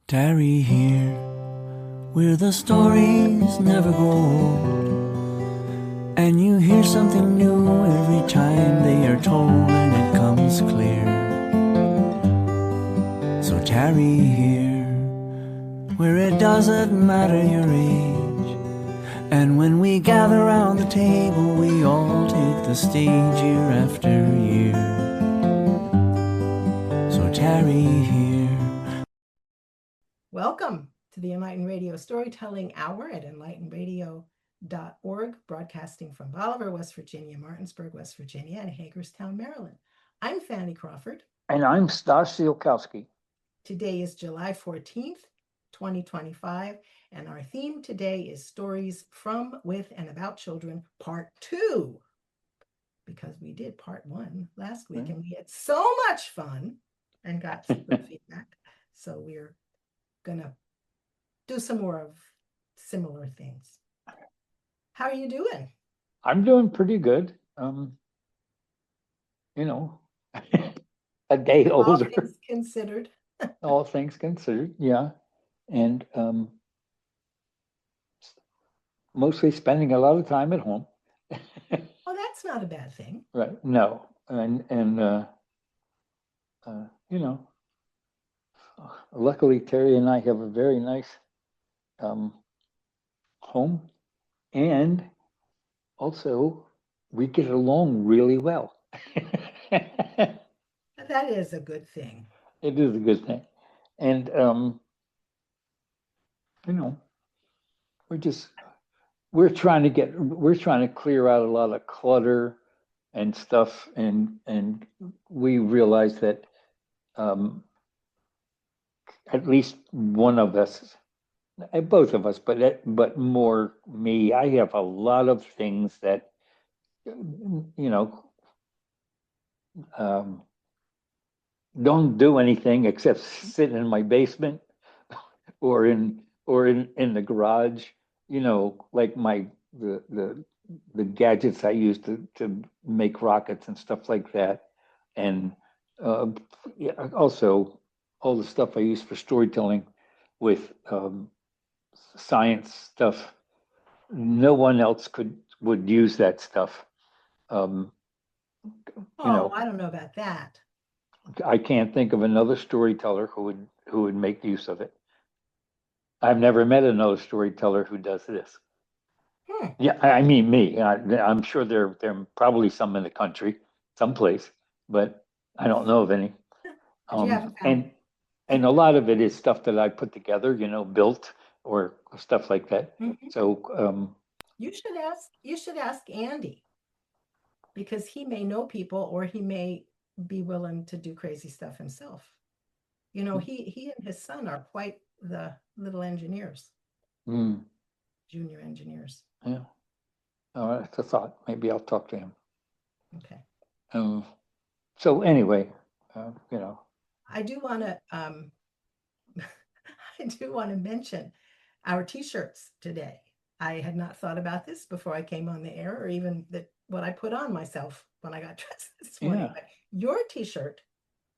Tarry here, where the stories never grow old, and you hear something new every time they are told, and it comes clear. So tarry here, where it doesn't matter your age, and when we gather round the table, we all take the stage year after year. So tarry here. Welcome to the Enlighten Radio Storytelling Hour at enlightenradio.org, broadcasting from Bolivar, West Virginia, Martinsburg, West Virginia, and Hagerstown, Maryland. I'm Fanny Crawford. And I'm Stas Ziolkowski. Today is July 14th, 2025, and our theme today is Stories from, with, and about children, Part 2, because we did Part 1 last week, and we had so much fun and got some good feedback. So we're gonna do some more of similar things. How are you doing? I'm doing pretty good. A day older. All things considered. All things considered, yeah. And mostly spending a lot of time at home. Well, that's not a bad thing. Right. No. Luckily Terry and I have a very nice home, and also we get along really well. That is a good thing. It is a good thing. And we're trying to clear out a lot of clutter and stuff, and we realize that at least one of us, both of us, but more me, I have a lot of things that don't do anything except sit in my basement or in the garage, like the gadgets I use to make rockets and stuff like that. And also all the stuff I use for storytelling with science stuff. No one else would use that stuff. I don't know about that. I can't think of another storyteller who would make use of it. I've never met another storyteller who does this. Yeah, I mean me. I'm sure there are probably some in the country, someplace, but I don't know of any. And a lot of it is stuff that I put together, built or stuff like that. So you should ask Andy, because he may know people, or he may be willing to do crazy stuff himself. He and his son are quite the little engineers, junior engineers. Yeah. Oh, that's a thought. Maybe I'll talk to him. Okay. So anyway, I do want to mention our t-shirts today. I had not thought about this before I came on the air, or even what I put on myself when I got dressed this morning. Yeah. But your t-shirt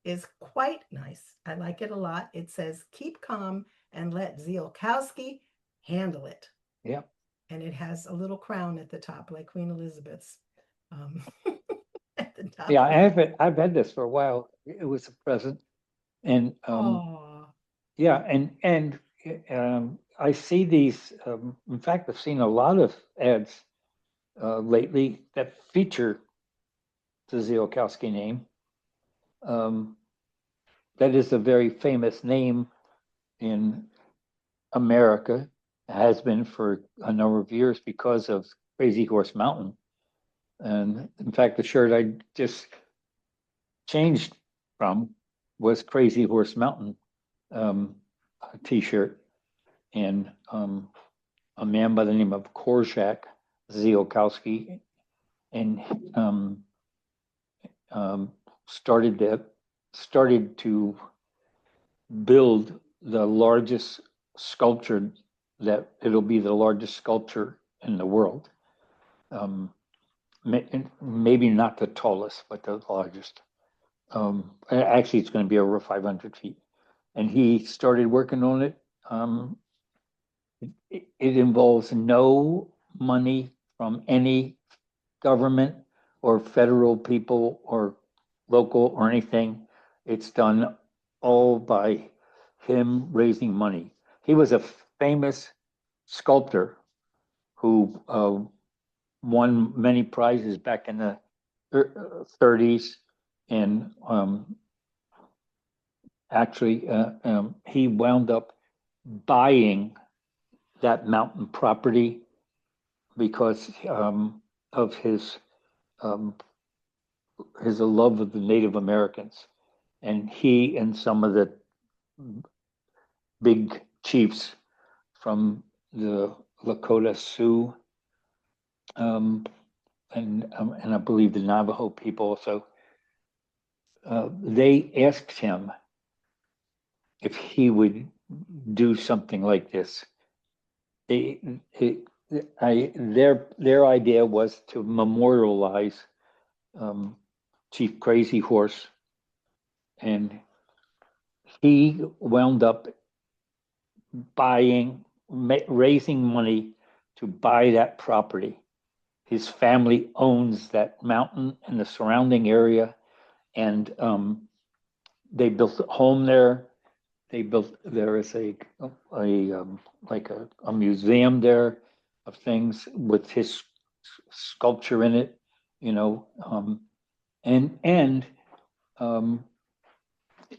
is quite nice. I like it a lot. It says, "Keep calm and let Ziolkowski handle it." Yeah. And it has a little crown at the top, like Queen Elizabeth's. At the top. Yeah, I've had this for a while. It was a present, and yeah, and I see these. In fact, I've seen a lot of ads lately that feature the Ziolkowski name. That is a very famous name in America. It has been for a number of years because of Crazy Horse Mountain. And in fact, the shirt I just changed from was Crazy Horse Mountain t-shirt. And a man by the name of Korczak Ziolkowski, and started to build the largest sculpture, that it'll be the largest sculpture in the world. Maybe not the tallest, but the largest. Actually, it's going to be over 500 feet. and he started working on it. It involves no money from any government or federal people or local or anything. It's done all by him raising money. He was a famous sculptor who won many prizes back in the 30s, and actually he wound up buying that mountain property because of his love of the Native Americans, and he and some of the big chiefs from the Lakota Sioux, and I believe the Navajo people. So they asked him if he would do something like this. Their idea was to memorialize Chief Crazy Horse, and he wound up raising money to buy that property. His family owns that mountain and the surrounding area, and they built a home there. There is a museum there of things with his sculpture in it, and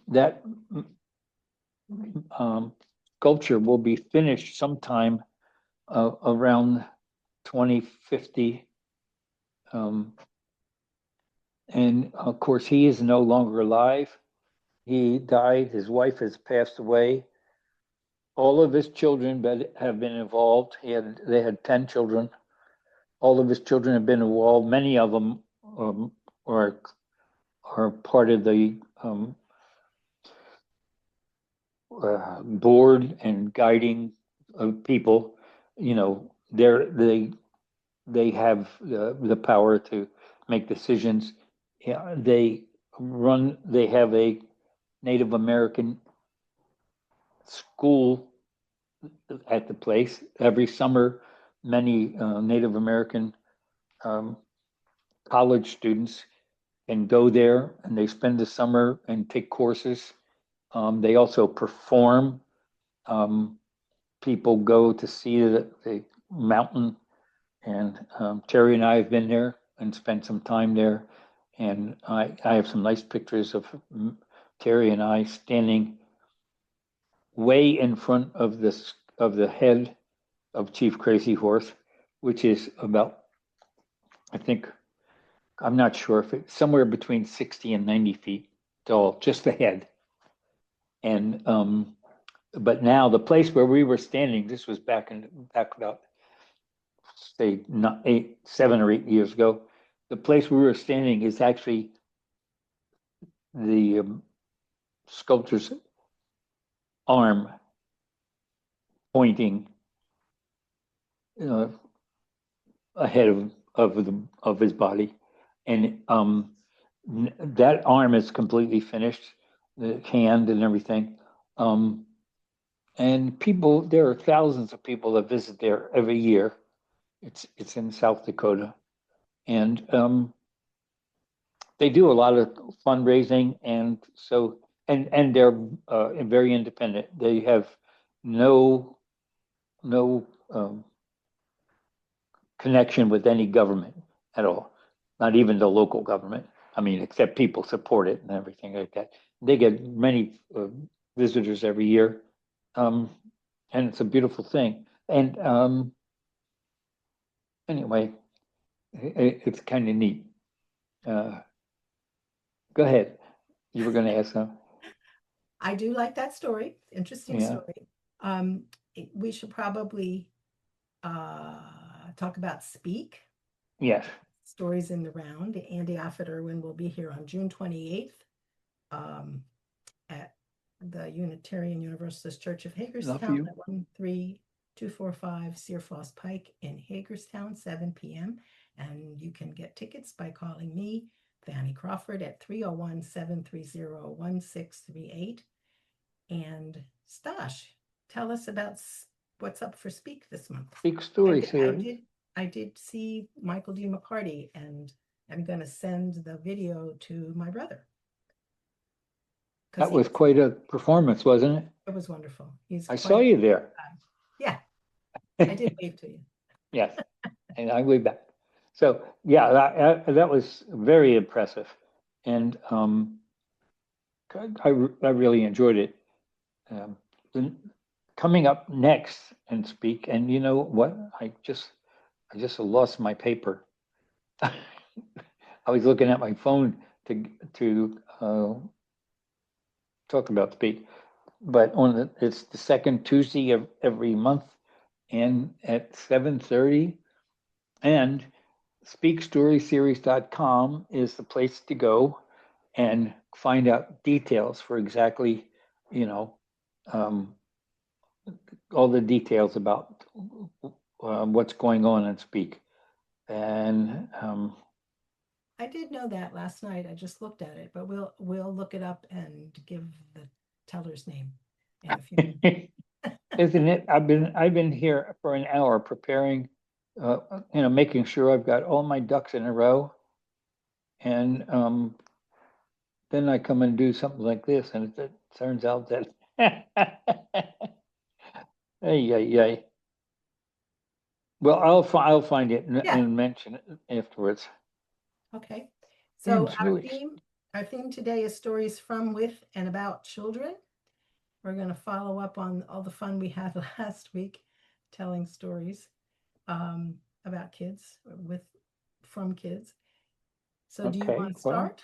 that sculpture will be finished sometime around 2050. And of course, he is no longer alive. He died. His wife has passed away. All of his children have been involved. They had 10 children. All of his children have been involved. Many of them are part of the board and guiding people. They have the power to make decisions. Yeah, they have a Native American school at the place. Every summer, many Native American college students can go there, and they spend the summer and take courses. They also perform. People go to see the mountain, and Terry and I have been there and spent some time there. And I have some nice pictures of Terry and I standing way in front of the head of Chief Crazy Horse, which is about, I'm not sure if it's somewhere between 60 and 90 feet tall, just the head. And but now the place where we were standing, this was back about, say, 7 or 8 years ago. The place we were standing is actually the sculptor's arm pointing ahead of his body, and that arm is completely finished, the hand and everything. And there are thousands of people that visit there every year. It's in South Dakota, and they do a lot of fundraising, and they're very independent. They have no connection with any government at all, not even the local government. I mean, except people support it and everything like that. They get many visitors every year, and it's a beautiful thing. And anyway, it's kind of neat. Go ahead. You were going to ask something. I do like that story. Interesting story. We should probably talk about Speak. Yes. Stories in the Round. Andy Offit Irwin will be here on June 28th at the Unitarian Universalist Church of Hagerstown at 13245 Searfoss Pike in Hagerstown, 7 p.m. And you can get tickets by calling me, Fanny Crawford, at 301-730-1638. And Stash, tell us about what's up for Speak this month. Speak Story Series. I did see Michael D. McCarty, and I'm going to send the video to my brother. That was quite a performance, wasn't it? It was wonderful. I saw you there. Yeah, I did wave to you. Yes, and I waved back. So yeah, that was very impressive, and I really enjoyed it. Coming up next and Speak, and you know what? I just lost my paper. I was looking at my phone to talk about Speak, but it's the second Tuesday of every month, and at 7:30, and speakstoryseries.com is the place to go and find out details for exactly, all the details about what's going on in Speak. And I did know that last night. I just looked at it, but we'll look it up and give the teller's name in a few minutes. Isn't it? I've been here for an hour preparing, making sure I've got all my ducks in a row, and then I come and do something like this, and it turns out that, hey. Well, I'll find it and mention it afterwards. Okay. So our theme today is stories from, with, and about children. We're going to follow up on all the fun we had last week, telling stories about kids, from kids. So do you want to start?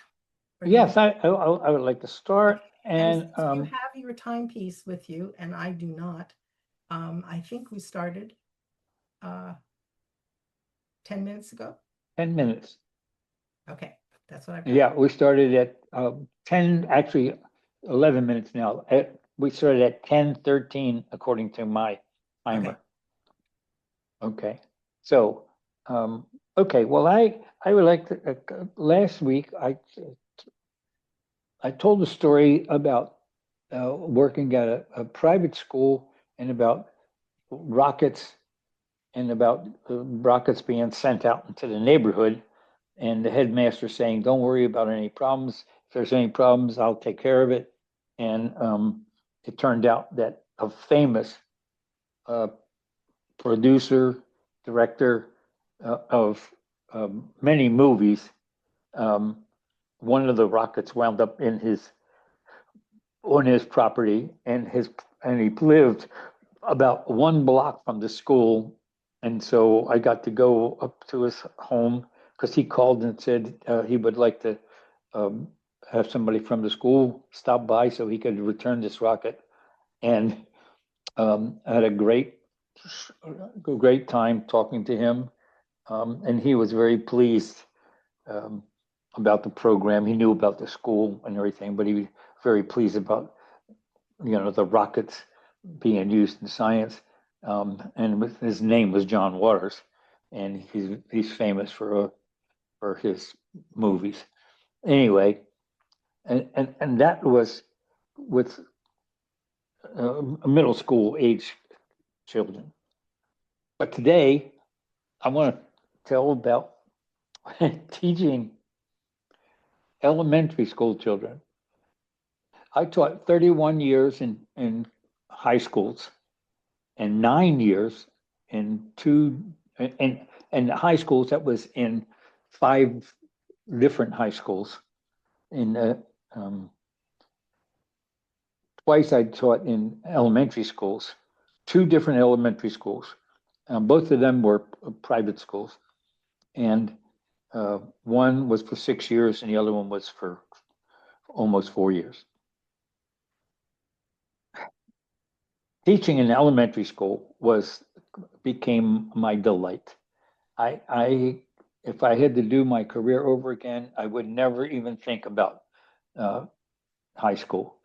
Yes, I would like to start. And you have your timepiece with you, and I do not. I think we started 10 minutes ago. 10 minutes. Okay, that's what I've got. Yeah, we started at 10, actually 11 minutes now. We started at 10:13 according to my timer. Okay. So, okay. Well, I would like to. Last week, I told a story about working at a private school and about rockets and about rockets being sent out into the neighborhood, and the headmaster saying, "Don't worry about any problems. If there's any problems, I'll take care of it." And it turned out that a famous producer, director of many movies, one of the rockets wound up on his property, and he lived about 1 block from the school. And so I got to go up to his home because he called and said he would like to have somebody from the school stop by so he could return this rocket. And I had a great time talking to him. And he was very pleased about the program. He knew about the school and everything, but he was very pleased about, the rockets being used in science. And his name was John Waters, and he's famous for his movies. Anyway, and that was with middle school age children. But today, I want to tell about teaching elementary school children. I taught 31 years in high schools and 9 years in high schools. That was in 5 different high schools. Twice I taught in elementary schools, 2 different elementary schools. Both of them were private schools. And one was for 6 years and the other one was for almost 4 years. Teaching in elementary school became my delight. If I had to do my career over again, I would never even think about high school.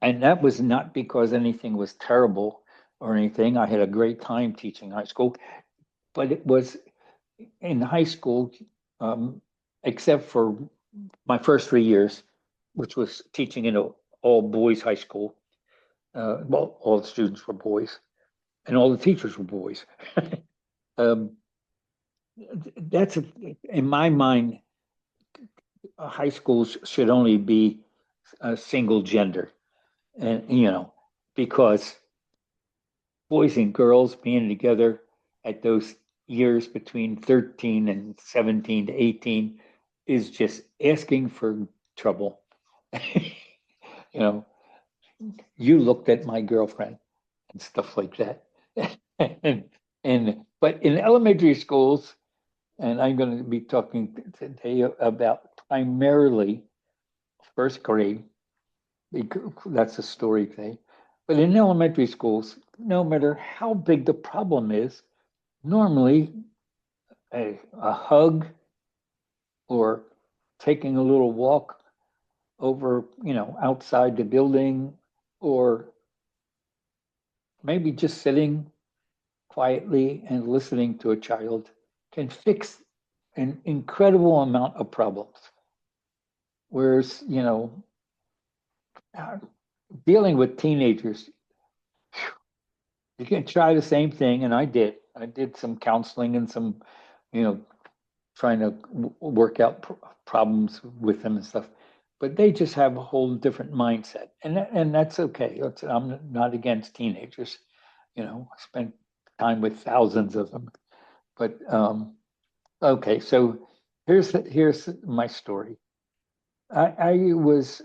And that was not because anything was terrible or anything. I had a great time teaching high school, but it was in high school, except for my first 3 years, which was teaching in an all boys high school. Well, all the students were boys, and all the teachers were boys. um, that's in my mind, high schools should only be a single gender, and because boys and girls being together at those years between 13 and 17 to 18 is just asking for trouble. you know, you looked at my girlfriend and stuff like that. But in elementary schools, and I'm going to be talking today about primarily first grade, because that's a story thing. But in elementary schools, no matter how big the problem is, normally a hug or taking a little walk over, outside the building, or maybe just sitting quietly and listening to a child can fix an incredible amount of problems. Whereas, uh, dealing with teenagers, you can try the same thing, and I did. I did some counseling and some, you know, trying to work out problems with them and stuff. But they just have a whole different mindset, and that's okay. I'm not against teenagers. I spent time with thousands of them. But okay, so here's my story. I was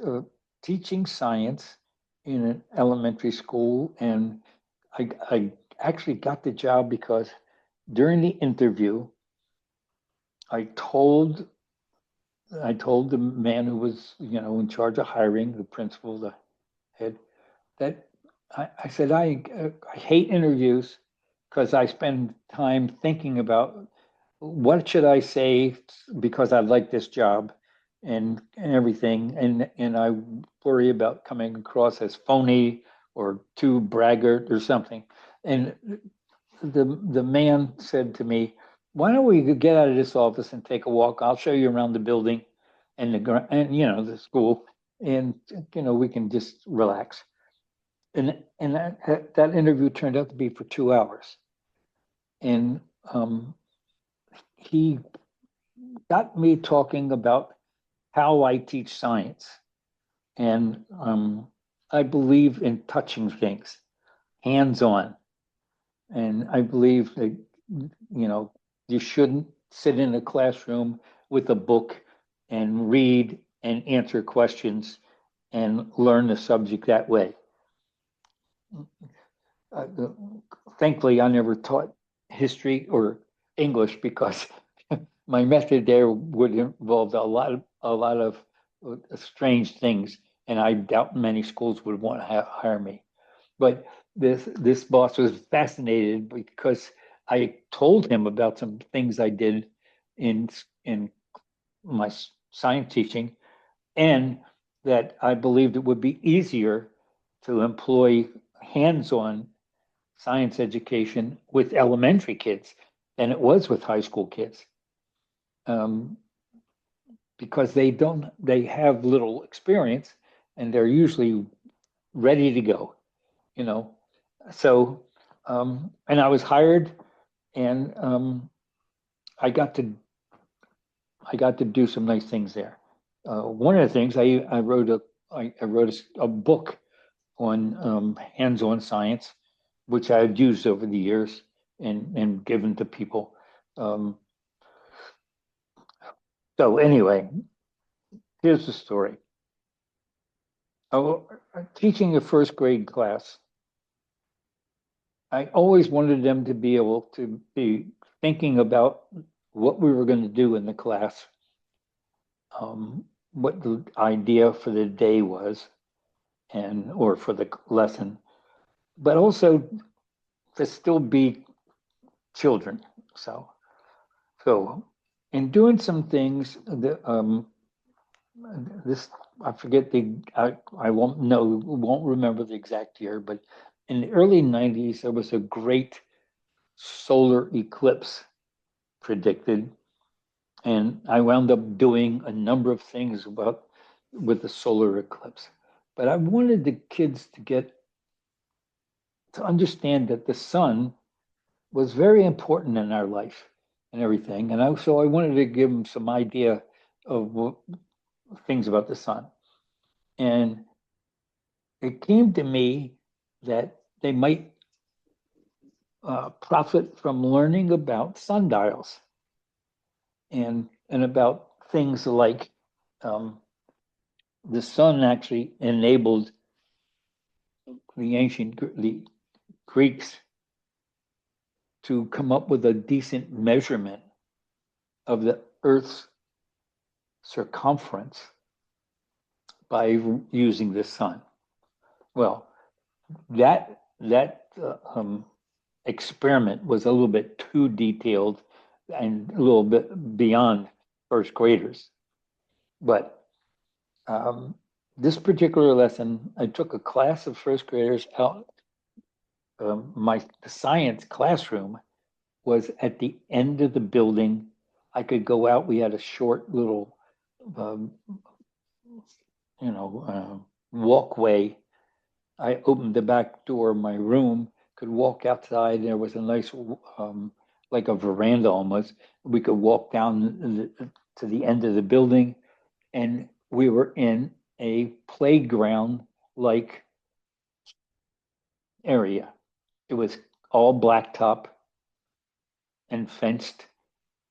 teaching science in an elementary school, and I actually got the job because during the interview, I told the man who was in charge of hiring, the principal, the head, that I said I hate interviews because I spend time thinking about what should I say because I like this job and everything, and I worry about coming across as phony or too braggart or something. And the man said to me, "Why don't we get out of this office and take a walk? I'll show you around the building and the school, and we can just relax." And that interview turned out to be for 2 hours, and he got me talking about how I teach science, and I believe in touching things, hands on, and I believe that you shouldn't sit in a classroom with a book and read and answer questions and learn the subject that way. Uh, Thankfully, I never taught history or English because my method there would involve a lot of strange things, and I doubt many schools would want to hire me. But this boss was fascinated because I told him about some things I did in my science teaching, and that I believed it would be easier to employ hands-on science education with elementary kids than it was with high school kids, because they have little experience and they're usually ready to go, you know. So, and I was hired, and I got to do some nice things there. One of the things I wrote a book on hands-on science, which I've used over the years and given to people. So anyway, here's the story. Teaching a first grade class, I always wanted them to be able to be thinking about what we were going to do in the class, what the idea for the day was, or for the lesson, but also to still be children. So in doing some things that this I forget I won't remember the exact year, but in the early 90s there was a great solar eclipse predicted, and I wound up doing a number of things with the solar eclipse. But I wanted the kids to get to understand that the sun was very important in our life and everything. And so I wanted to give them some idea of things about the sun. And it came to me that they might profit from learning about sundials and about things like the sun actually enabled the Greeks to come up with a decent measurement of the Earth's circumference by using the sun. Well, that experiment was a little bit too detailed and a little bit beyond first graders. But this particular lesson, I took a class of first graders out. My science classroom was at the end of the building. I could go out. We had a short little, walkway. I opened the back door of my room, could walk outside. There was a nice, like a veranda almost. We could walk down to the end of the building, and we were in a playground-like area. It was all blacktop and fenced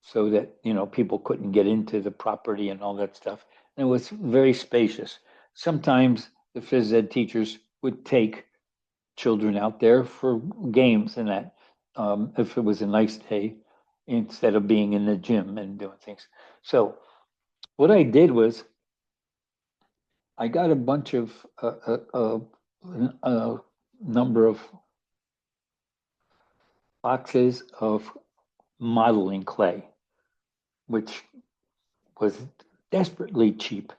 so that, people couldn't get into the property and all that stuff. And it was very spacious. Sometimes the phys ed teachers would take children out there for games and that, if it was a nice day, instead of being in the gym and doing things. So what I did was I got a bunch of a number of boxes of modeling clay, which was desperately cheap.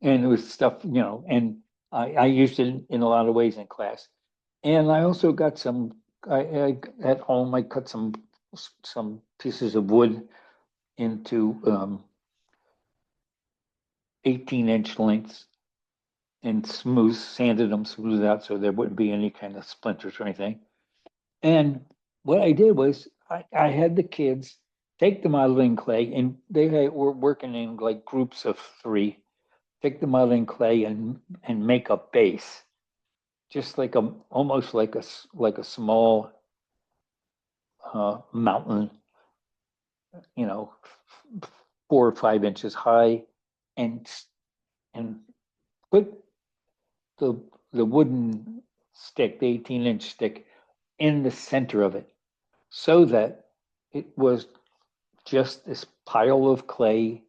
And it was stuff, and I used it in a lot of ways in class. And I also got some, I at home, I cut some pieces of wood into 18-inch lengths and sanded them smooth out so there wouldn't be any kind of splinters or anything. And what I did was I had the kids take the modeling clay, and they were working in like groups of 3, take the modeling clay and make a base, just like almost like a small mountain, 4 or 5 inches high, and put the wooden stick, the 18-inch stick, in the center of it, so that it was just this pile of clay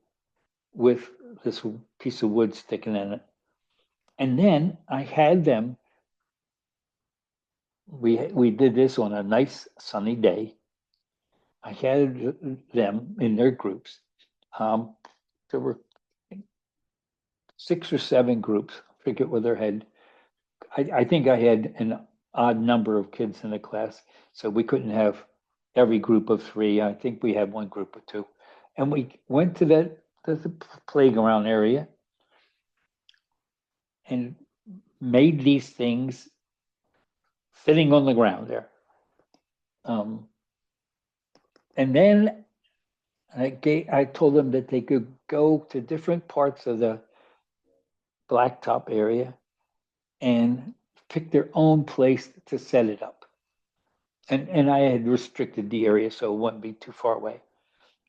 with this piece of wood sticking in it. And then I had them, we did this on a nice sunny day. I had them in their groups. There were 6 or 7 groups, I forget what their head. I think I had an odd number of kids in the class, so we couldn't have every group of 3. I think we had one group of 2. And we went to the playground area and made these things sitting on the ground there. And then I told them that they could go to different parts of the blacktop area and pick their own place to set it up. And I had restricted the area so it wouldn't be too far away.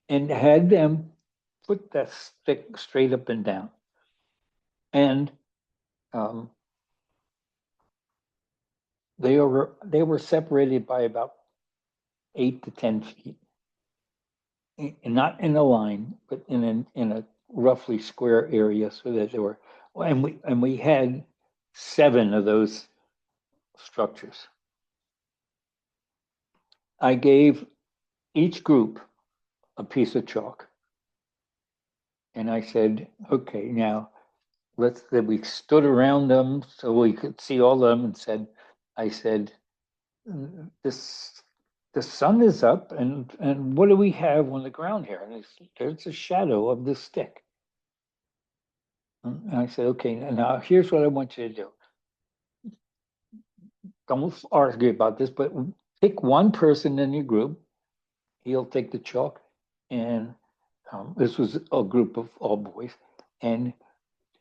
And had them put that stick straight up and down. And they were separated by about 8 to 10 feet. And not in a line, but in a roughly square area, so that there were, and we had 7 of those structures. I gave each group a piece of chalk, and I said, "Okay, now we stood around them so we could see all of them, and I said, the sun is up, and what do we have on the ground here?" And there's a shadow of the stick. And I said, "Okay, now here's what I want you to do. don't argue about this, but pick one person in your group. He'll take the chalk, and this was a group of all boys, and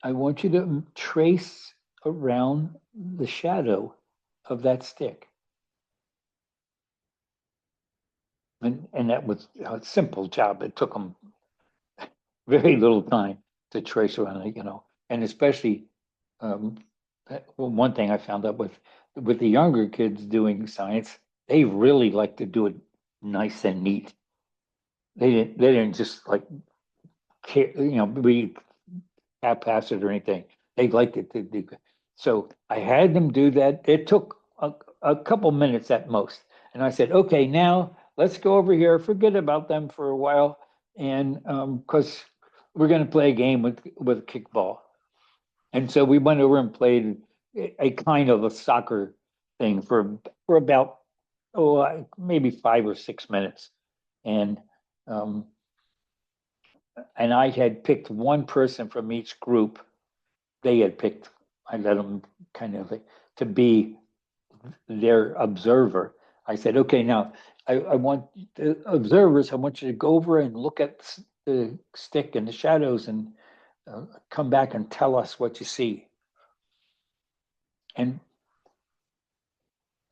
I want you to trace around the shadow of that stick. And that was a simple job. It took them very little time to trace around it, and especially one thing I found out with the younger kids doing science, they really like to do it nice and neat. They didn't just like be haphazard or anything. They liked it to do. So I had them do that. It took a couple minutes at most, and I said, okay, now let's go over here. Forget about them for a while, and because we're going to play a game with kickball. And so we went over and played a kind of a soccer thing for about maybe 5 or 6 minutes, and I had picked one person from each group. They had picked. I let them kind of to be their observer. I said, okay, now I want the observers. I want you to go over and look at the stick and the shadows and come back and tell us what you see. And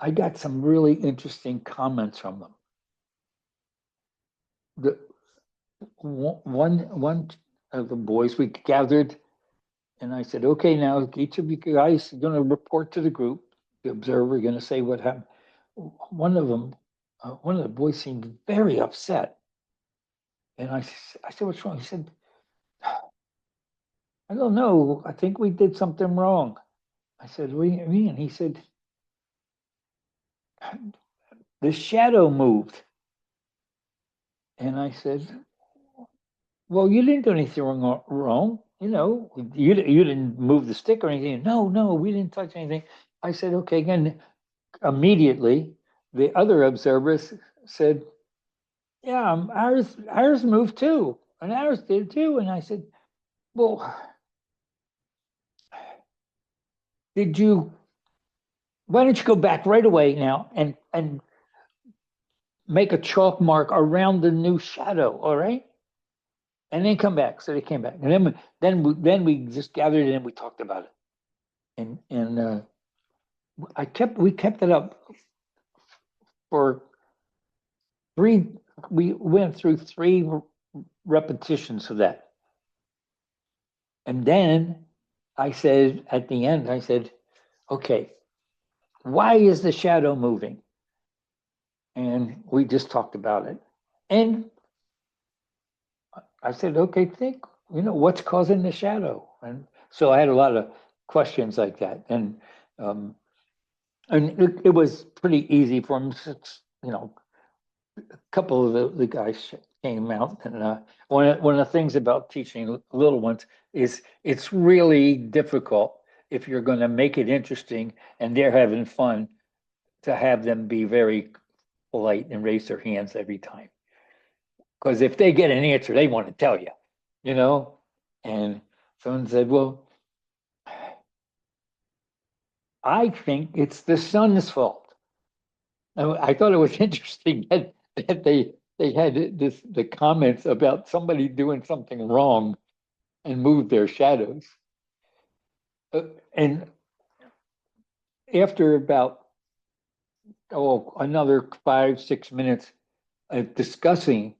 I got some really interesting comments from them. One of the boys, we gathered, and I said, okay, now each of you guys are going to report to the group. The observer going to say what happened. One of the boys seemed very upset. And I said, what's wrong? He said, I don't know. I think we did something wrong. I said, what do you mean? He said, the shadow moved. And I said, well, you didn't do anything wrong. You didn't move the stick or anything. No, we didn't touch anything. I said, okay, again, immediately the other observers said, yeah, ours moved too. And ours did too. And I said, well, why don't you go back right away now and make a chalk mark around the new shadow, all right? And then come back. So they came back, and then we just gathered and we talked about it, and we kept it up for three. We went through 3 repetitions of that, and then I said at the end, I said, okay, why is the shadow moving? And we just talked about it, and I said, okay, think, what's causing the shadow? And so I had a lot of questions like that. And it was pretty easy for him. A couple of the guys came out. And one of the things about teaching little ones is it's really difficult if you're going to make it interesting and they're having fun to have them be very polite and raise their hands every time. Because if they get an answer, they want to tell you, And someone said, well, I think it's the sun's fault. I thought it was interesting that they had the comments about somebody doing something wrong and moved their shadows. And after about another 5-6 minutes of discussing,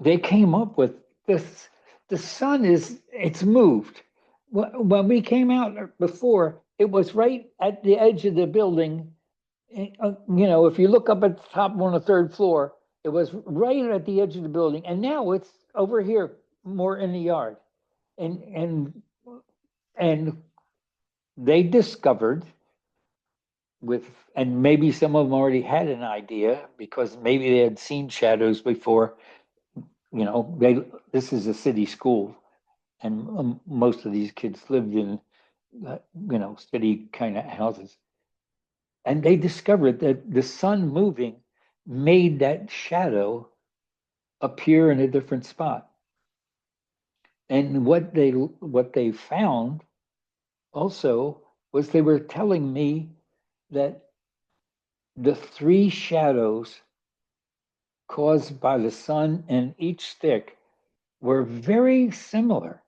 they came up with this. The sun it's moved. When we came out before, it was right at the edge of the building. If you look up at the top on the 3rd floor, it was right at the edge of the building, and now it's over here, more in the yard. And they discovered and maybe some of them already had an idea because maybe they had seen shadows before. This is a city school, and most of these kids lived in city kind of houses, and they discovered that the sun moving made that shadow appear in a different spot. And what they found also was they were telling me that the three shadows caused by the sun and each stick were very similar.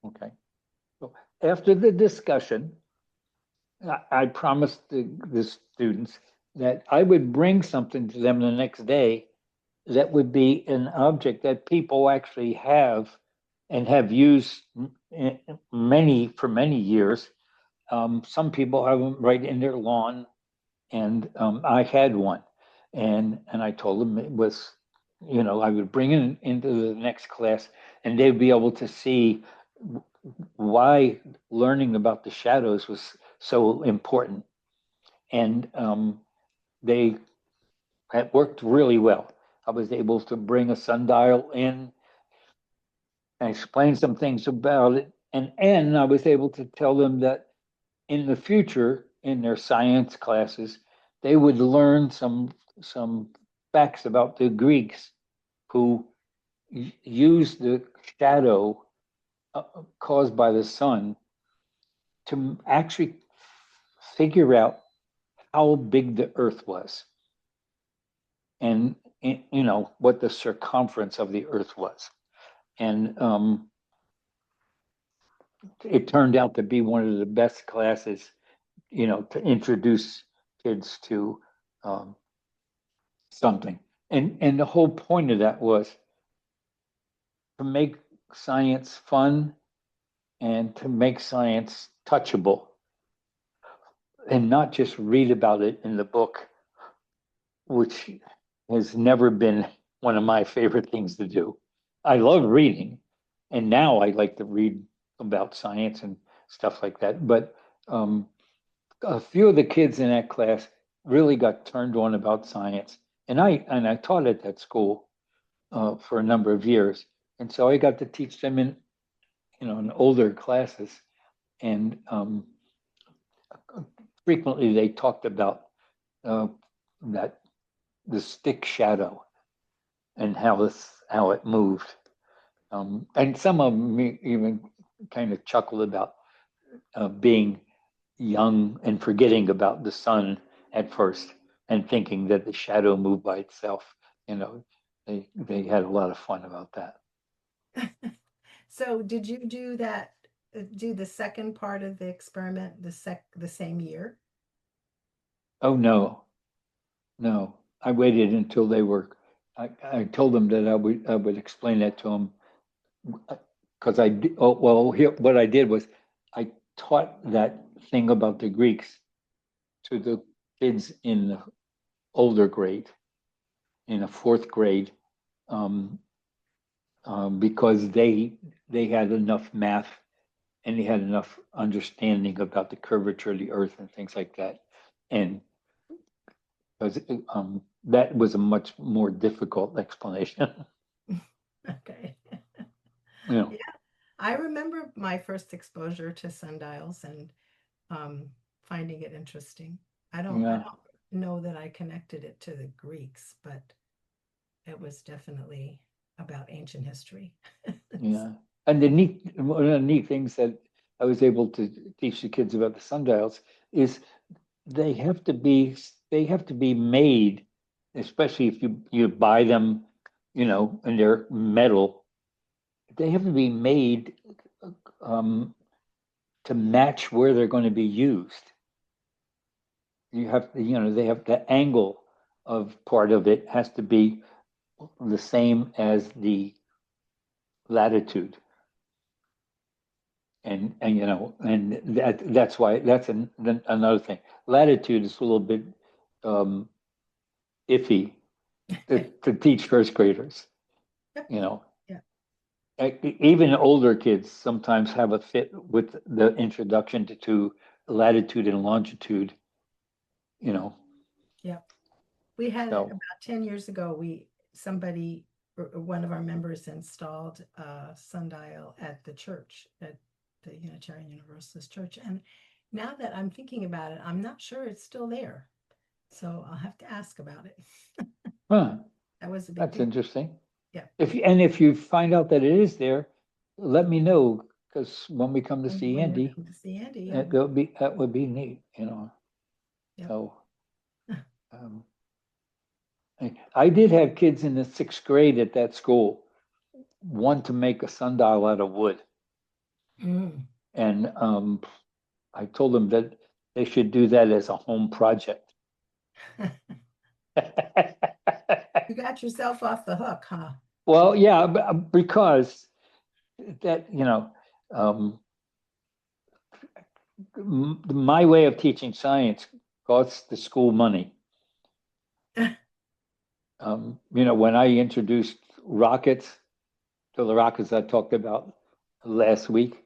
Okay. So after the discussion, I promised the students that I would bring something to them the next day that would be an object that people actually have and have used for many years. Some people have them right in their lawn, and I had one, and I told them it was, I would bring it into the next class, and they'd be able to see why learning about the shadows was so important. And they had worked really well. I was able to bring a sundial in and explain some things about it. And I was able to tell them that in the future, in their science classes, they would learn some facts about the Greeks who used the shadow caused by the sun to actually figure out how big the Earth was, and what the circumference of the Earth was, and it turned out to be one of the best classes, to introduce kids to something. And the whole point of that was to make science fun and to make science touchable, and not just read about it in the book, which has never been one of my favorite things to do. I love reading, and now I like to read about science and stuff like that. But a few of the kids in that class really got turned on about science, and I taught at that school for a number of years, and so I got to teach them in older classes, and frequently they talked about that the stick shadow and how it moved, and some of them even kind of chuckled about being young and forgetting about the sun at first and thinking that the shadow moved by itself. They had a lot of fun about that. So did you do that, do the second part of the experiment the same year? Oh no, I waited until they were. I told them that I would explain that to them, because what I did was I taught that thing about the Greeks to the kids in the older grade, in the fourth grade, um, because they had enough math and they had enough understanding about the curvature of the Earth and things like that, and because that was a much more difficult explanation. Okay. you know, Yeah, I remember my first exposure to sundials and finding it interesting. I yeah, don't know that I connected it to the Greeks, but it was definitely about ancient history. yeah. And one of the neat things that I was able to teach the kids about the sundials is they have to be they have to be made, especially if you buy them, and they're metal. They have to be made um, to match where they're going to be used. You have to, they have the angle of part of it has to be the same as the latitude. And that's why another thing. Latitude is a little bit um, iffy to teach first graders. You know, Yeah. Even older kids sometimes have a fit with the introduction to latitude and longitude. You know, Yeah. We had so about 10 years ago, one of our members installed a sundial at the church, at the Unitarian Universalist Church. And Now that I'm thinking about it, I'm not sure it's still there. So I'll have to ask about it. Huh, That was a big that's deal. interesting. Yeah. If you find out that it is there, let me know, because when we come to When see we Andy, come to see Andy, yeah. that would be neat, you know. Yep. So um, I did have kids in the 6th grade at that school want to make a sundial out of wood. Mm. And I told them that they should do that as a home project. You got yourself off the hook, huh? Well, yeah, because that, you know, my way of teaching science costs the school money. You know, when I introduced rockets, to the rockets I talked about last week,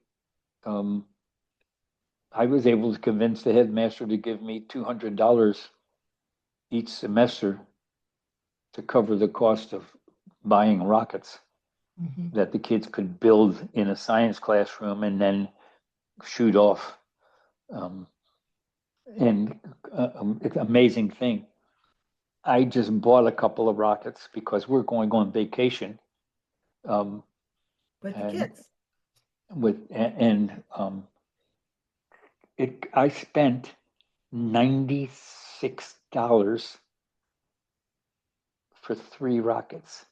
I was able to convince the headmaster to give me $200 each semester to cover the cost of buying rockets that the kids could build in a science classroom and then shoot off. And it's an amazing thing. I just bought a couple of rockets because we're going on vacation. With the And kids. I spent $96 for 3 rockets.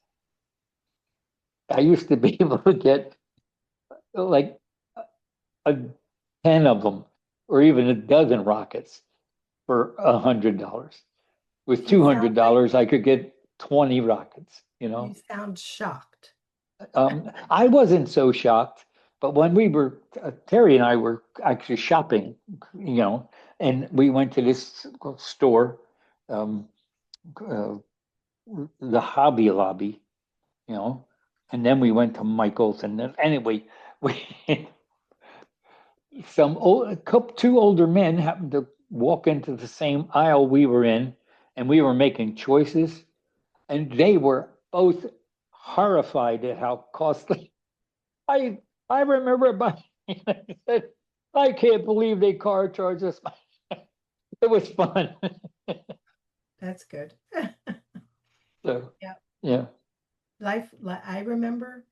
I used to be able to get like a 10 of them or even a dozen rockets for $100. With $200, I could get 20 rockets, you know. You sound shocked. I wasn't so shocked, but when we were, Terry and I were actually shopping, you know, and we went to this store, um, the Hobby Lobby, you know, and then we went to Michael's, and then anyway, we two older men happened to walk into the same aisle we were in, and we were making choices, and they were both horrified at how costly. I I remember buying. I said, I can't believe they car charged us. It was fun. That's good. So Yeah. yeah. I remember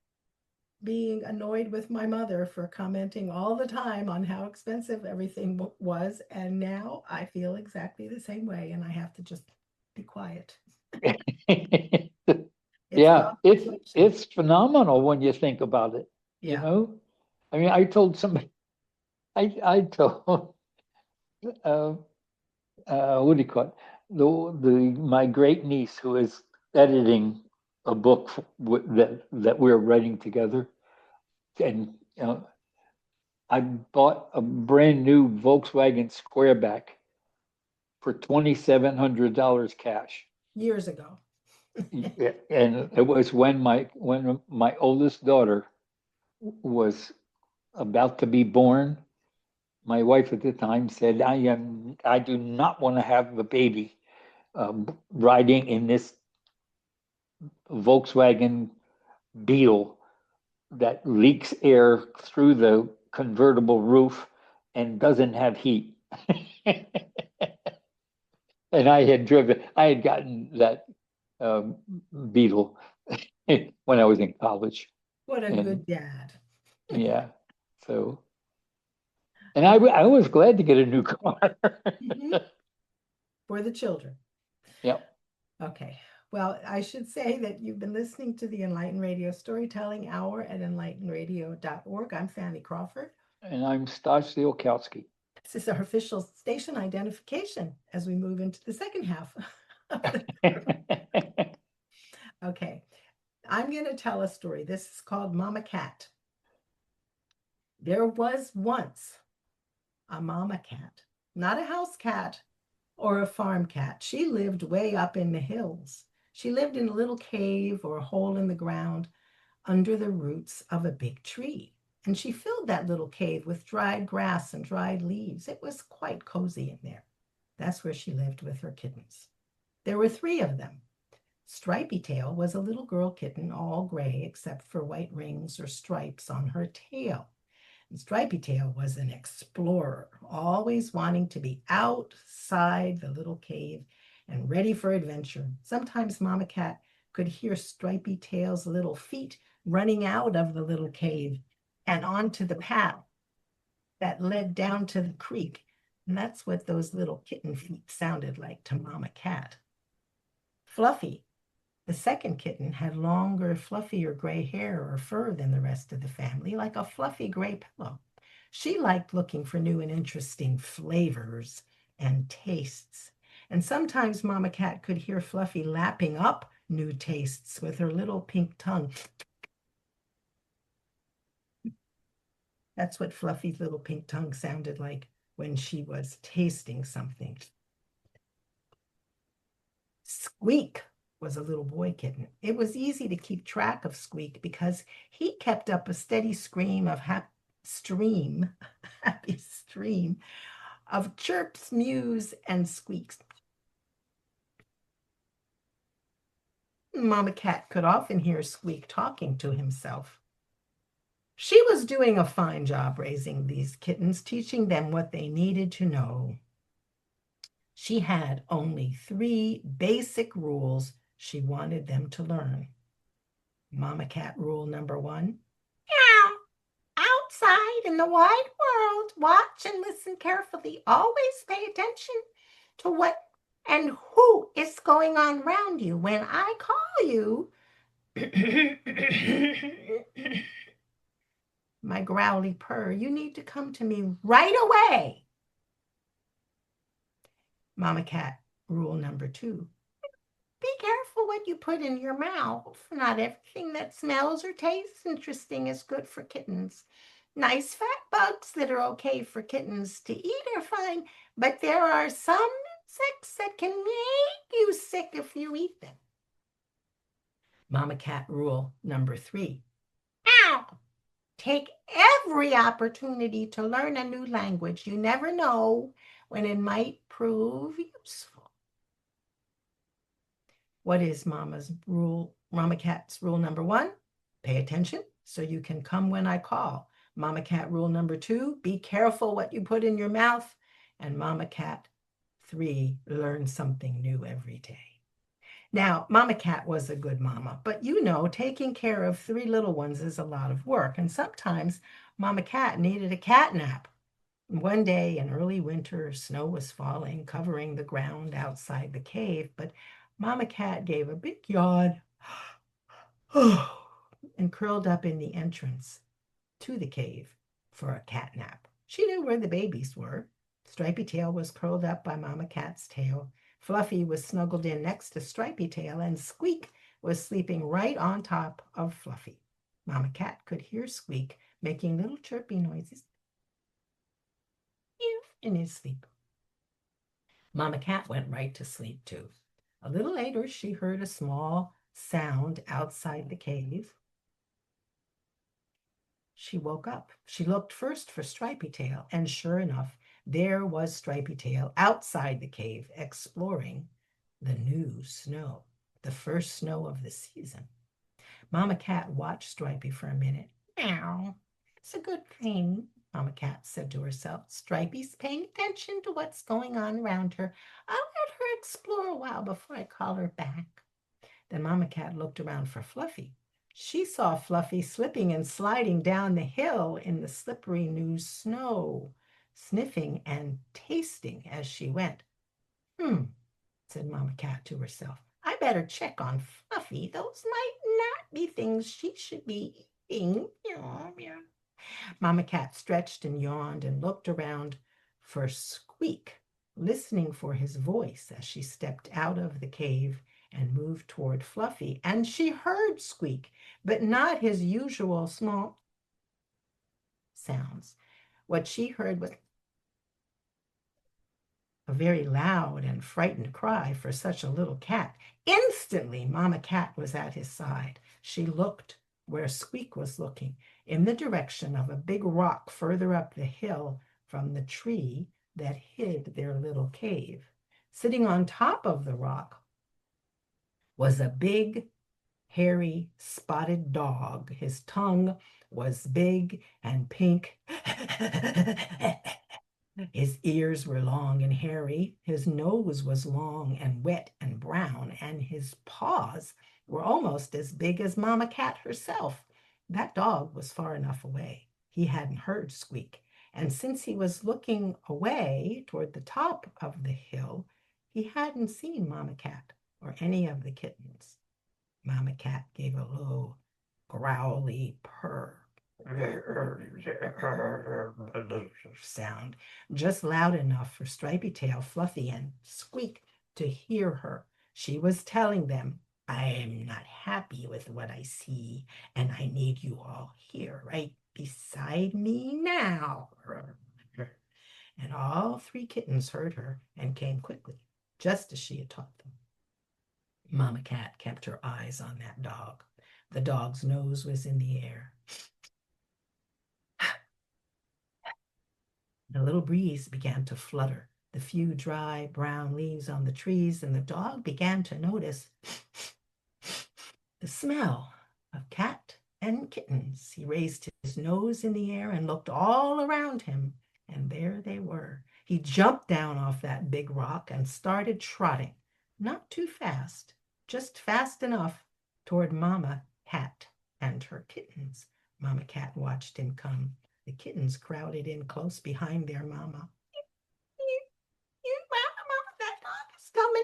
being annoyed with my mother for commenting all the time on how expensive everything was. And now I feel exactly the same way, and I have to just be quiet. Yeah, inflation. it's phenomenal when you think about it. You Yeah. know, I mean, I told somebody, I told, what do you call it? My great niece who is editing a book that we're writing together, and I bought a brand new Volkswagen Squareback for $2,700 cash. Years ago. And it was when my oldest daughter was about to be born. My wife at the time said, I do not want to have a baby riding in this Volkswagen Beetle that leaks air through the convertible roof and doesn't have heat. And I had gotten that Beetle when I was in college. What a good dad. Yeah, so, and I was glad to get a new car. For the children. Yep. Okay. Well, I should say that you've been listening to the Enlighten Radio Storytelling Hour at enlightenradio.org. I'm Fanny Crawford. And I'm Stas Ziolkowski. This is our official station identification as we move into the second half. Okay. I'm going to tell a story. This is called Mama Cat. There was once a mama cat, not a house cat or a farm cat. She lived way up in the hills. She lived in a little cave or a hole in the ground under the roots of a big tree. And she filled that little cave with dried grass and dried leaves. It was quite cozy in there. That's where she lived with her kittens. There were 3 of them. Stripy Tail was a little girl kitten, all gray except for white rings or stripes on her tail. Stripy Tail was an explorer, always wanting to be outside the little cave and ready for adventure. Sometimes Mama Cat could hear Stripy Tail's little feet running out of the little cave and onto the path that led down to the creek. And that's what those little kitten feet sounded like to Mama Cat. Fluffy, the second kitten, had longer, fluffier gray hair or fur than the rest of the family, like a fluffy gray pillow. She liked looking for new and interesting flavors and tastes. And sometimes Mama Cat could hear Fluffy lapping up new tastes with her little pink tongue. That's what Fluffy's little pink tongue sounded like when she was tasting something. Squeak was a little boy kitten. It was easy to keep track of Squeak because he kept up a steady scream of happy stream of chirps, mews, and squeaks. Mama Cat could often hear Squeak talking to himself. She was doing a fine job raising these kittens, teaching them what they needed to know. She had only 3 basic rules she wanted them to learn. Mama Cat rule number 1. Meow. Outside in the wide world, watch and listen carefully. Always pay attention to what and who is going on around you. When I call you, my growly purr, you need to come to me right away. Mama Cat rule number 2. Be careful what you put in your mouth. Not everything that smells or tastes interesting is good for kittens. Nice fat bugs that are okay for kittens to eat are fine, but there are some insects that can make you sick if you eat them. Mama Cat rule number 3. Ow! Take every opportunity to learn a new language. You never know when it might prove useful. What is Mama Cat's rule number 1? Pay attention so you can come when I call. Mama Cat rule number 2, be careful what you put in your mouth. And Mama Cat 3, learn something new every day. Now, Mama Cat was a good mama, but taking care of 3 little ones is a lot of work. And sometimes Mama Cat needed a cat nap. One day in early winter, snow was falling, covering the ground outside the cave, but Mama Cat gave a big yawn and curled up in the entrance to the cave for a cat nap. She knew where the babies were. Stripy Tail was curled up by Mama Cat's tail. Fluffy was snuggled in next to Stripy Tail, and Squeak was sleeping right on top of Fluffy. Mama Cat could hear Squeak making little chirpy noises in his sleep. Mama Cat went right to sleep too. A little later, she heard a small sound outside the cave. She woke up. She looked first for Stripy Tail, and sure enough, there was Stripy Tail outside the cave, exploring the new snow, the first snow of the season. Mama Cat watched Stripy for a minute. Meow, it's a good thing, Mama Cat said to herself. Stripy's paying attention to what's going on around her. I'll let her explore a while before I call her back. Then Mama Cat looked around for Fluffy. She saw Fluffy slipping and sliding down the hill in the slippery new snow, sniffing and tasting as she went. Said Mama Cat to herself. I better check on Fluffy. Those might not be things she should be eating. Mama Cat stretched and yawned and looked around for Squeak, listening for his voice as she stepped out of the cave and moved toward Fluffy. And she heard Squeak, but not his usual small sounds. What she heard was a very loud and frightened cry for such a little cat. Instantly, Mama Cat was at his side. She looked where Squeak was looking, in the direction of a big rock further up the hill from the tree that hid their little cave. Sitting on top of the rock was a big, hairy, spotted dog. His tongue was big and pink. His ears were long and hairy. His nose was long and wet and brown, and his paws were almost as big as Mama Cat herself. That dog was far enough away. He hadn't heard Squeak, and since he was looking away toward the top of the hill, he hadn't seen Mama Cat or any of the kittens. Mama Cat gave a low, growly purr sound, just loud enough for Stripy Tail, Fluffy, and Squeak to hear her. She was telling them, I am not happy with what I see, and I need you all here, right beside me now. And all three kittens heard her and came quickly, just as she had taught them. Mama Cat kept her eyes on that dog. The dog's nose was in the air. A little breeze began to flutter the few dry brown leaves on the trees, and the dog began to notice the smell of cat and kittens. He raised his nose in the air and looked all around him, and there they were. He jumped down off that big rock and started trotting, not too fast, just fast enough toward Mama Cat and her kittens. Mama Cat watched him come. The kittens crowded in close behind their mama. Mama, that dog is coming.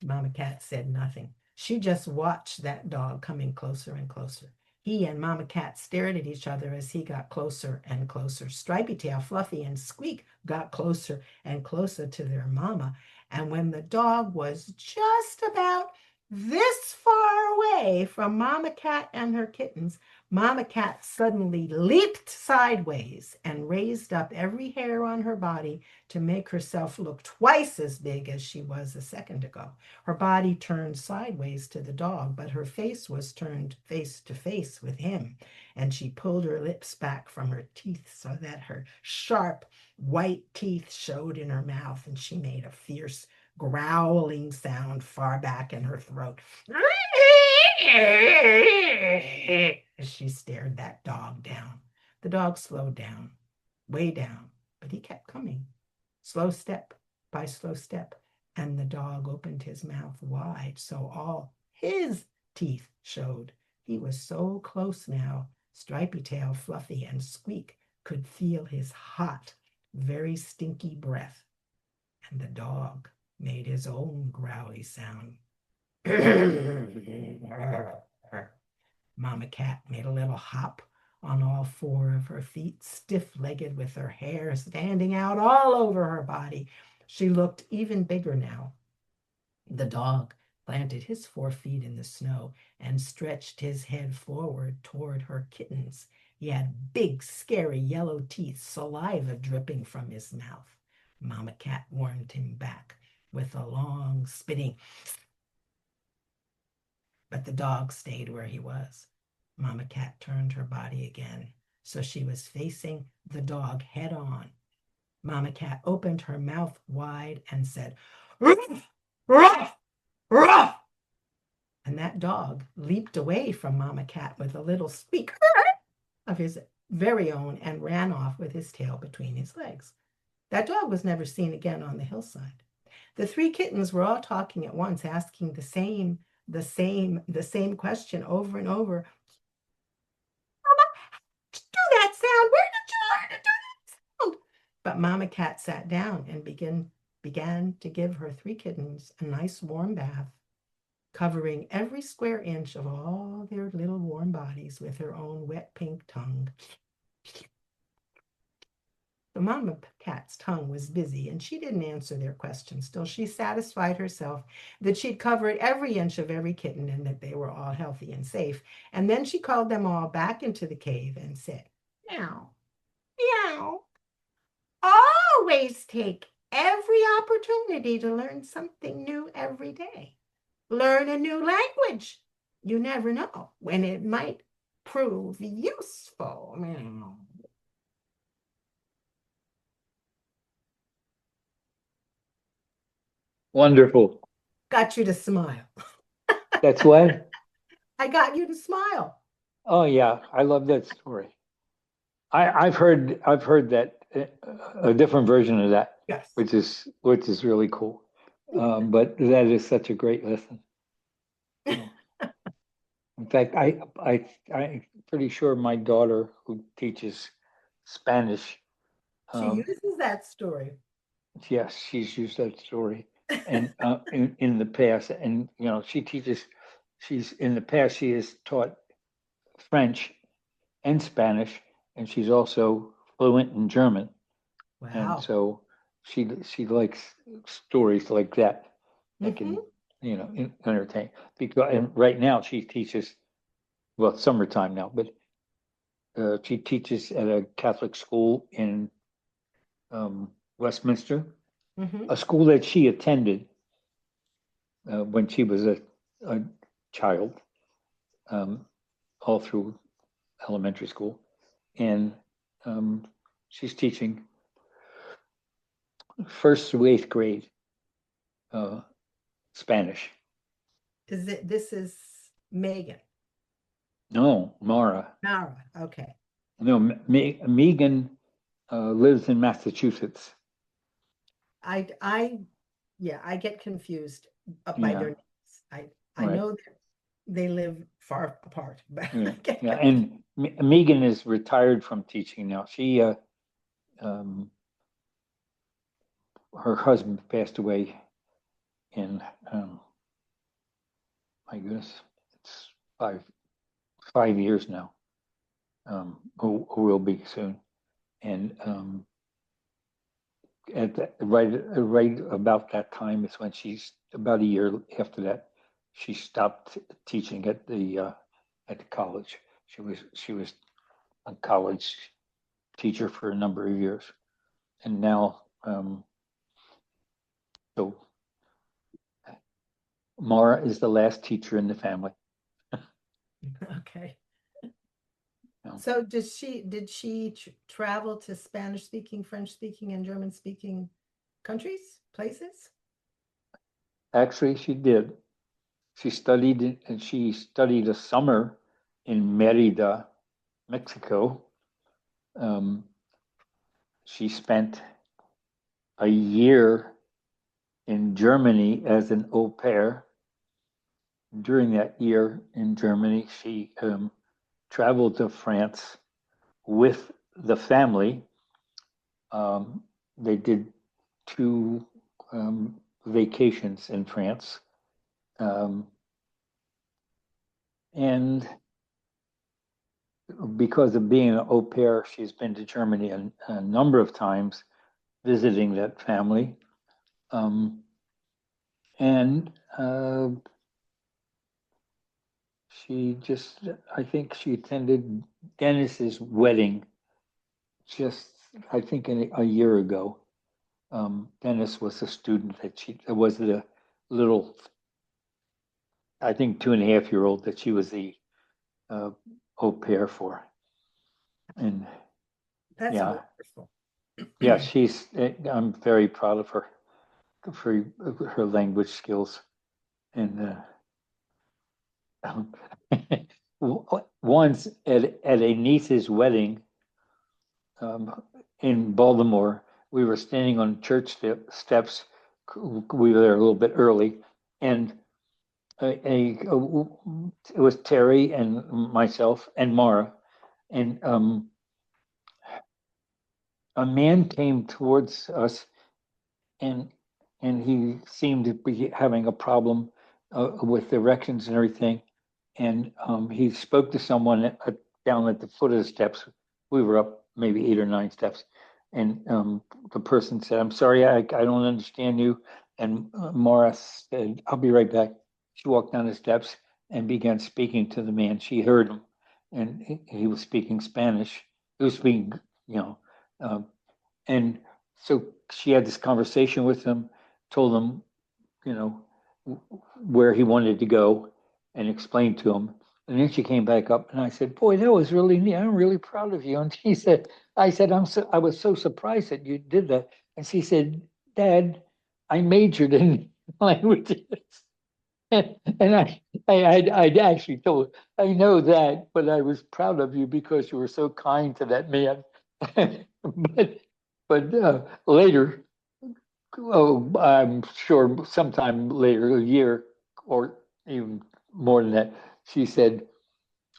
Mama Cat said nothing. She just watched that dog coming closer and closer. He and Mama Cat stared at each other as he got closer and closer. Stripy Tail, Fluffy, and Squeak got closer and closer to their mama. And when the dog was just about this far away from Mama Cat and her kittens, Mama Cat suddenly leaped sideways and raised up every hair on her body to make herself look twice as big as she was a second ago. Her body turned sideways to the dog, but her face was turned face to face with him, and she pulled her lips back from her teeth so that her sharp white teeth showed in her mouth, and she made a fierce growling sound far back in her throat as she stared that dog down. The dog slowed down, way down, but he kept coming, slow step by slow step, and the dog opened his mouth wide so all his teeth showed. He was so close now, Stripy Tail, Fluffy, and Squeak could feel his hot, very stinky breath, and the dog made his own growly sound. Mama Cat made a little hop on all four of her feet, stiff-legged with her hair standing out all over her body. She looked even bigger now. The dog planted his 4 feet in the snow and stretched his head forward toward her kittens. He had big, scary yellow teeth, saliva dripping from his mouth. Mama Cat warned him back with a long spitting, but the dog stayed where he was. Mama Cat turned her body again, so she was facing the dog head on. Mama Cat opened her mouth wide and said, "Ruff, ruff, ruff!" And that dog leaped away from Mama Cat with a little squeak of his very own and ran off with his tail between his legs. That dog was never seen again on the hillside. The 3 kittens were all talking at once, asking the same question over and over. Mama, do that sound. Where did you learn to do that sound? But Mama Cat sat down and began to give her 3 kittens a nice warm bath, covering every square inch of all their little warm bodies with her own wet pink tongue. The Mama Cat's tongue was busy, and she didn't answer their questions till she satisfied herself that she'd covered every inch of every kitten and that they were all healthy and safe. And then she called them all back into the cave and said, "Meow, meow. Always take every opportunity to learn something new every day. Learn a new language. You never know when it might prove useful." Meow. Wonderful. Got you to smile. That's what? I got you to smile. Oh yeah, I love that story. I've heard that a different version of that, Yes. which is really cool. But that is such a great lesson. In fact, I'm pretty sure my daughter, who teaches Spanish, She uses that story. yes, she's used that story, and in the past, and she teaches. She's in the past. She has taught French and Spanish, and she's also fluent in German. And Wow. so she likes stories like that that Mm-hmm. can entertain. Because and right now she teaches, well, it's summertime now, but she teaches at a Catholic school in Westminster, Mm-hmm. a school that she attended when she was a child, um, all through elementary school, and she's teaching first through eighth grade Spanish. This is Megan. No, Mara. Mara. Okay. No, Megan lives in Massachusetts. I yeah, I get confused by Yeah, their names. I right. know that they live far apart, but Yeah, I get yeah. confused. And Megan is retired from teaching now. Her husband passed away in, my goodness, it's 5 years now. Who will be soon, and right about that time is when she's about a year after that she stopped teaching at the college. She was a college teacher for a number of years, and now so Mara is the last teacher in the family. Okay. No. So did she travel to Spanish speaking, French speaking, and German speaking countries, places? Actually, she did. She studied a summer in Merida, Mexico. She spent a year in Germany as an au pair. During that year in Germany, she traveled to France with the family. They did 2 vacations in France. And because of being an au pair, she's been to Germany a number of times visiting that family. And I think she attended Dennis's wedding just, I think, a year ago. Dennis was a student that was the little, I think, 2.5-year-old that she was the au pair for. And That's yeah, wonderful. yeah, I'm very proud of her for her language skills. And once at a niece's wedding in Baltimore, we were standing on church steps. We were there a little bit early, and it was Terry and myself and Mara, and a man came towards us, and he seemed to be having a problem with erections and everything, and he spoke to someone down at the foot of the steps. We were up maybe 8 or 9 steps, and the person said, "I'm sorry, I don't understand you." And Morris said, "I'll be right back." She walked down the steps and began speaking to the man. She heard him, and he was speaking Spanish. He was speaking, um, and so she had this conversation with him, told him, you know, where he wanted to go, and explained to him. And then she came back up, and I said, "Boy, that was really neat. I'm really proud of you." And she said, "I said, I was so surprised that you did that." And she said, "Dad, I majored in languages." I'd actually told, I know that, but I was proud of you because you were so kind to that man. But later, oh, I'm sure sometime later, a year or even more than that, she said,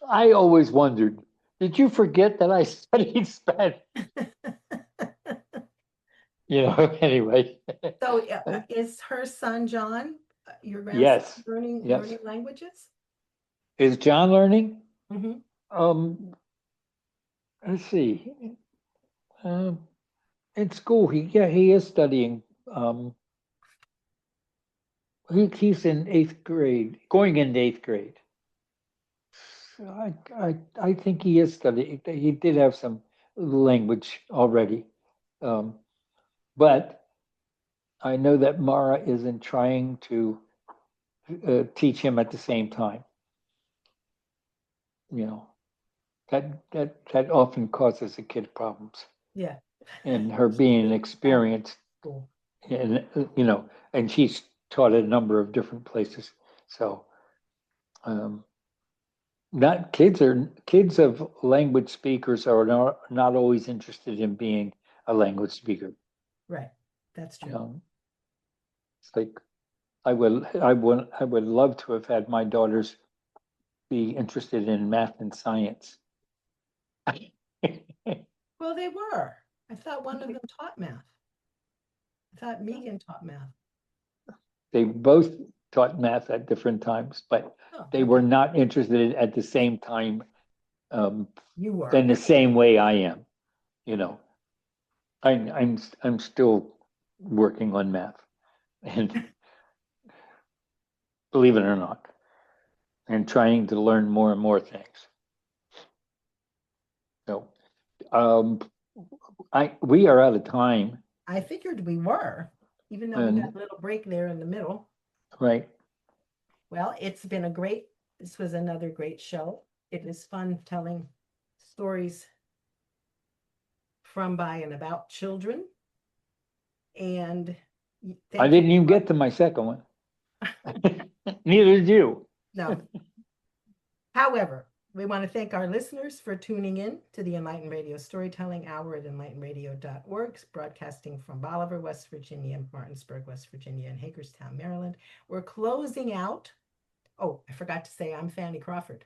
I always wondered, did you forget that I studied Spanish? Anyway. So is her son John, your grandson, Yes, yes. learning languages? Is John learning? Mm-hmm. Let's see. Um, in school, he is studying. He's in eighth grade, going into eighth grade. So I think he is studying. He did have some language already, but I know that Mara isn't trying to teach him at the same time. That often causes a kid problems. Yeah. And her being experienced, Cool. and and she's taught at a number of different places. So, not kids of language speakers are not always interested in being a language speaker. Right. That's true. It's like I would love to have had my daughters be interested in math and science. Well, they were. I thought one of them taught math. I thought Megan taught math. They both taught math at different times, but they were not interested at the same time. You were. In the same way I am. I'm still working on math, and believe it or not, and trying to learn more and more things. So, we are out of time. I figured we were, even though we got a little break there in the middle. Right. Well, this was another great show. It is fun telling stories from, by, and about children. And I didn't even get to my second one. Neither did you. No. However, we want to thank our listeners for tuning in to the Enlighten Radio Storytelling Hour at enlightenradio.org, broadcasting from Bolivar, West Virginia, Martinsburg, West Virginia, and Hagerstown, Maryland. We're closing out. Oh, I forgot to say I'm Fanny Crawford.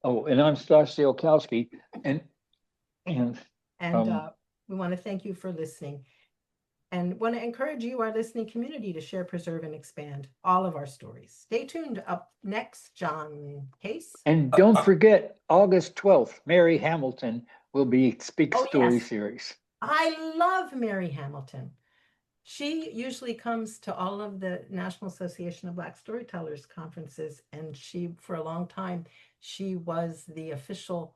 Oh, and I'm Stassi Olkowski. And we want to thank you for listening. And want to encourage you, our listening community, to share, preserve, and expand all of our stories. Stay tuned. Up next, John Case. And don't forget, August 12th, Mary Hamilton will be Speak Story Series. I love Mary Hamilton. She usually comes to all of the National Association of Black Storytellers conferences. And she, for a long time, she was the official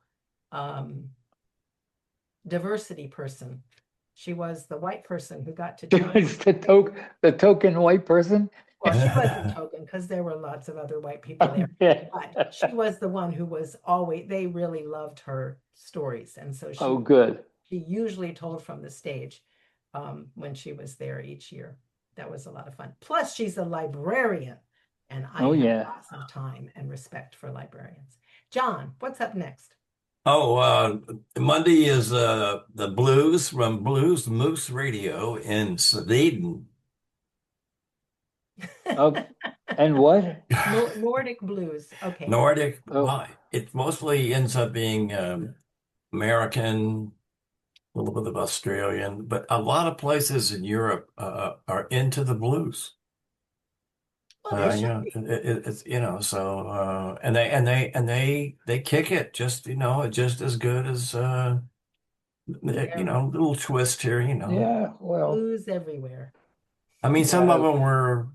diversity person. She was the white person who got to join. the token white person? Well, she wasn't token because there were lots of other white people there. But she was the one who was always, they really loved her stories. And so she usually told from the stage when she was there each year. That was a lot of fun. Plus, she's a librarian. And I have lots of time and respect for librarians. John, what's up next? Monday is the blues from Blues Moose Radio in Sweden. And what? Nordic blues. Okay. Nordic. Well, it mostly ends up being American, a little bit of Australian, but a lot of places in Europe are into the blues. So and they kick it just as good as little twist here, Yeah, well, blues everywhere. I mean, some of them were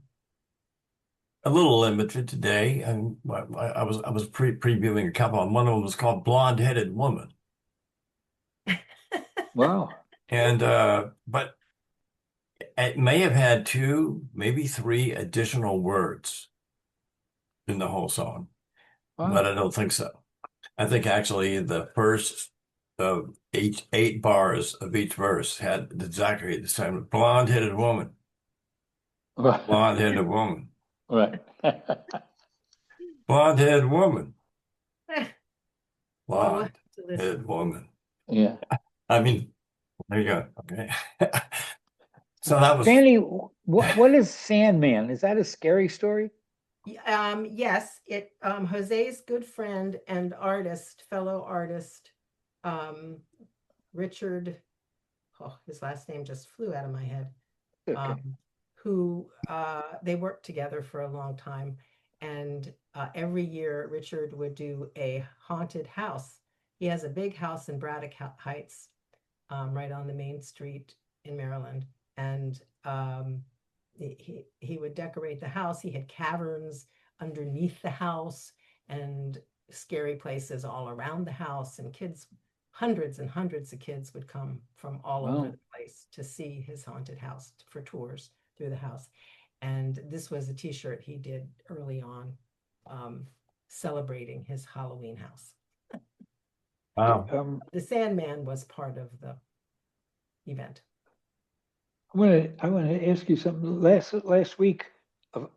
a little limited today, and I was previewing a couple, and one of them was called "Blonde-Headed Woman." Wow. And but it may have had 2, maybe 3 additional words in the whole song, but I don't think so. I think actually the first of 8 bars of each verse had exactly the same blonde-headed woman, blonde-headed woman. Right. Blonde-haired woman. Well, we'll have to listen. Blonde-haired woman. Yeah. I mean, there you go. Okay. So that was Sandy, what is Sandman? Is that a scary story? Yes, Jose's good friend and fellow artist, Richard, his last name just flew out of my head. Okay. Who they worked together for a long time, and every year Richard would do a haunted house. He has a big house in Braddock Heights, right on the main street in Maryland, and he would decorate the house. He had caverns underneath the house and scary places all around the house, and hundreds and hundreds of kids would come from all over the place to see his haunted house for tours through the house. And this was a t-shirt he did early on, celebrating his Halloween house. wow. The Sandman was part of the event. I want to ask you something. Last week,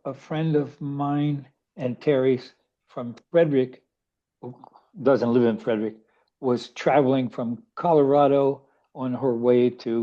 a friend of mine and Terry's from Frederick, who doesn't live in Frederick, was traveling from Colorado on her way to